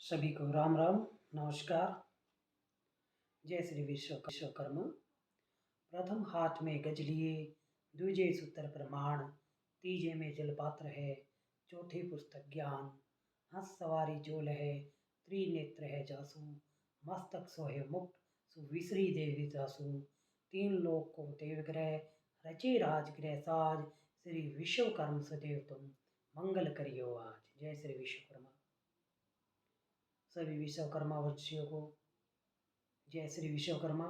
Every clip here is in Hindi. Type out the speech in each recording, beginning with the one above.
सभी को राम राम, नमस्कार। जय श्री विश्वकर्मा। प्रथम हाथ में गज लिए, दूजे सूत्र प्रमाण, तीजे में जलपात्र है, चौथी पुस्तक ज्ञान। हंस सवारी जोल है, त्रिनेत्र है जासु, मस्तक सोहे मुक्त, सुविसरी देवी जासु। तीन लोक को देवग्रह, रचे राजगृह साज, श्री विश्वकर्म सदैव तुम मंगल करियो आज। जय श्री विश्वकर्मा। सभी विश्वकर्मा वंशियों को जय श्री विश्वकर्मा।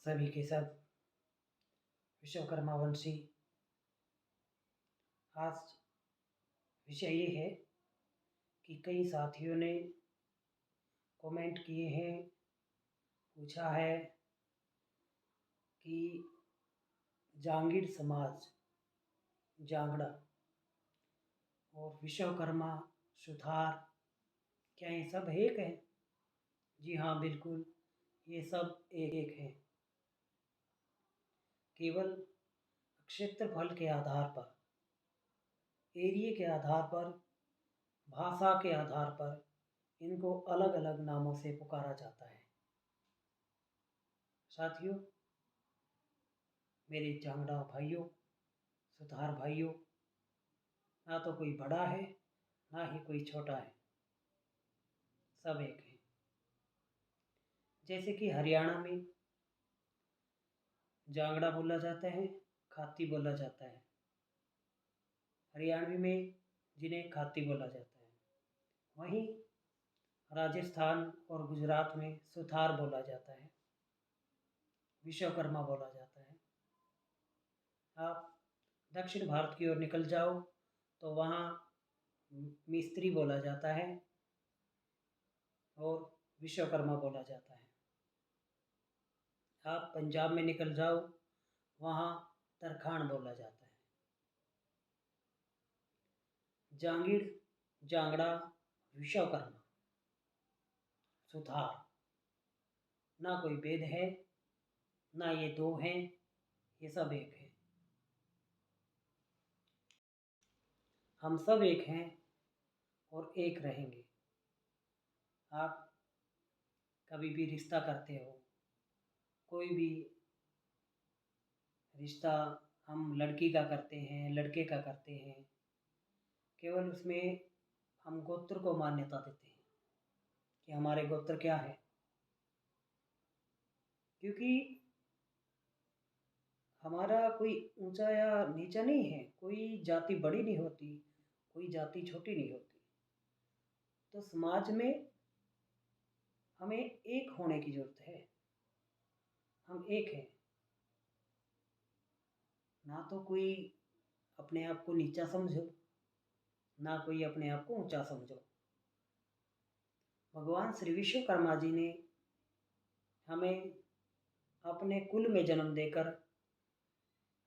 सभी के सब विश्वकर्मा वंशी। आज विषय ये है कि कई साथियों ने कमेंट किए हैं, पूछा है कि जांगीड़ समाज, जांगड़ा और विश्वकर्मा, सुथार, क्या ये सब एक है? जी हाँ, बिल्कुल, ये सब एक है। केवल क्षेत्रफल के आधार पर, एरिया के आधार पर, भाषा के आधार पर इनको अलग अलग नामों से पुकारा जाता है। साथियों, मेरे जांगड़ा भाइयों, सुथार भाइयों, ना तो कोई बड़ा है ना ही कोई छोटा है, सब एक है। जैसे कि हरियाणा में जांगड़ा बोला जाता है, खाती बोला जाता है। हरियाणवी में जिन्हें खाती बोला जाता है। वहीं राजस्थान और गुजरात में सुथार बोला जाता है, विश्वकर्मा बोला जाता है। आप दक्षिण भारत की ओर निकल जाओ तो वहाँ मिस्त्री बोला जाता है और विश्वकर्मा बोला जाता है। आप पंजाब में निकल जाओ, वहाँ तरखान बोला जाता है। जांगीड़, जांगड़ा, विश्वकर्मा, सुथार, ना कोई भेद है, ना ये दो हैं, ये सब एक है। हम सब एक हैं और एक रहेंगे। आप कभी भी रिश्ता करते हो, कोई भी रिश्ता हम लड़की का करते हैं, लड़के का करते हैं, केवल उसमें हम गोत्र को मान्यता देते हैं कि हमारे गोत्र क्या है। क्योंकि हमारा कोई ऊंचा या नीचा नहीं है, कोई जाति बड़ी नहीं होती, कोई जाति छोटी नहीं होती। तो समाज में हमें एक होने की जरूरत है। हम एक हैं, ना तो कोई अपने आप को नीचा समझो, ना कोई अपने आप को ऊंचा समझो। भगवान श्री विश्वकर्मा जी ने हमें अपने कुल में जन्म देकर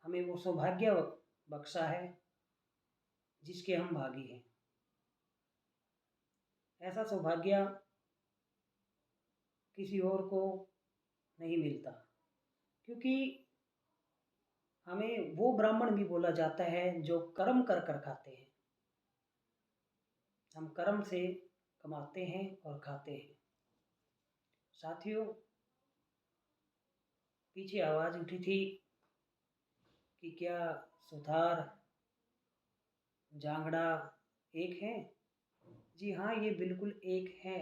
हमें वो सौभाग्य बख्शा है जिसके हम भागी हैं। ऐसा सौभाग्य किसी और को नहीं मिलता, क्योंकि हमें वो ब्राह्मण भी बोला जाता है जो कर्म कर कर खाते हैं। हम कर्म से कमाते हैं और खाते हैं। साथियों, पीछे आवाज़ उठी थी कि क्या सुथार, जांगड़ा एक है? जी हाँ, ये बिल्कुल एक है।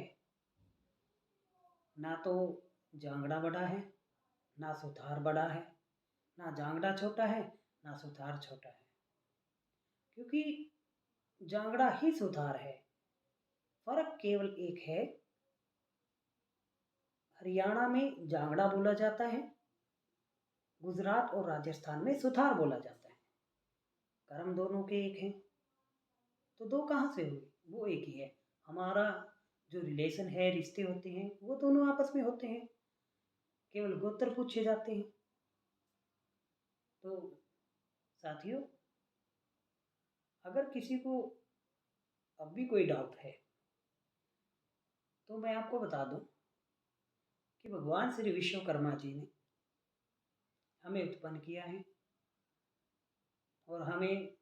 ना तो जांगड़ा बड़ा है, ना सुथार बड़ा है, ना जांगड़ा छोटा है, ना सुथार छोटा है। क्योंकि जांगड़ा ही सुथार है। फर्क केवल एक है, हरियाणा में जांगड़ा बोला जाता है, गुजरात और राजस्थान में सुथार बोला जाता है। कर्म दोनों के एक हैं, तो दो कहाँ से हुए? वो एक ही है। हमारा जो रिलेशन है, रिश्ते होते हैं, वो दोनों आपस में होते हैं, केवल गोत्र पूछे जाते हैं। तो साथियों, अगर किसी को अब भी कोई डाउट है तो मैं आपको बता दूं कि भगवान श्री विश्वकर्मा जी ने हमें उत्पन्न किया है और हमें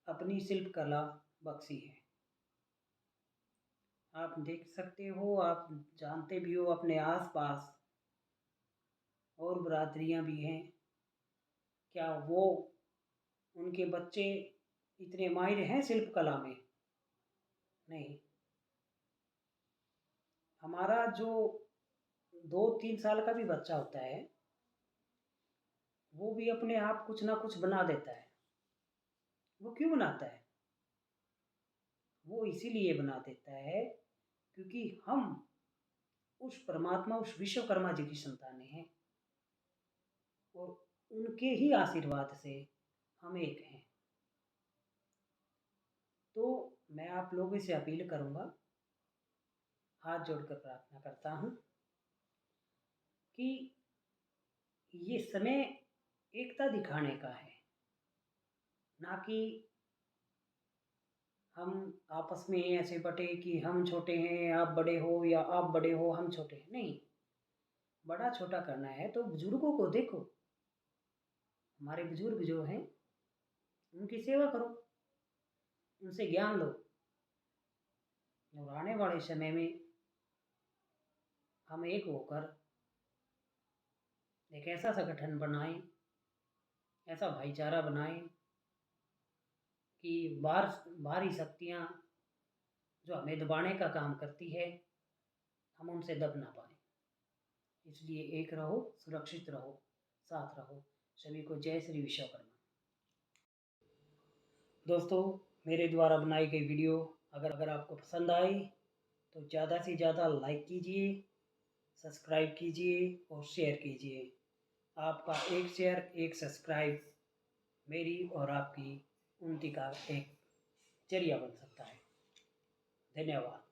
अपनी शिल्प कला, बख्शी है। आप देख सकते हो, आप जानते भी हो, अपने आसपास और बरादरियां भी हैं, क्या वो उनके बच्चे इतने माहिर हैं शिल्प कला में? नहीं। हमारा जो 2-3 साल का भी बच्चा होता है, वो भी अपने आप कुछ ना कुछ बना देता है। वो क्यों बनाता है? वो इसीलिए बना देता है क्योंकि हम उस परमात्मा, उस विश्वकर्मा जी की संतानें हैं और उनके ही आशीर्वाद से हम एक हैं। तो मैं आप लोगों से अपील करूंगा, हाथ जोड़कर प्रार्थना करता हूं कि ये समय एकता दिखाने का है, ना कि हम आपस में ऐसे बटे कि हम छोटे हैं आप बड़े हो, या आप बड़े हो हम छोटे हैं। नहीं, बड़ा छोटा करना है तो बुजुर्गों को देखो, हमारे बुजुर्ग जो हैं उनकी सेवा करो, उनसे ज्ञान लो, और आने वाले समय में हम एक होकर एक ऐसा संगठन बनाएं, ऐसा भाईचारा बनाएं कि बाहरी शक्तियाँ जो हमें दबाने का काम करती है, हम उनसे दब ना पाएं। इसलिए एक रहो, सुरक्षित रहो, साथ रहो। सभी को जय श्री विश्वकर्मा। दोस्तों, मेरे द्वारा बनाई गई वीडियो अगर आपको पसंद आई तो ज़्यादा से ज़्यादा लाइक कीजिए, सब्सक्राइब कीजिए और शेयर कीजिए। आपका एक शेयर, एक सब्सक्राइब मेरी और आपकी उन्नति का एक जरिया बन सकता है। धन्यवाद।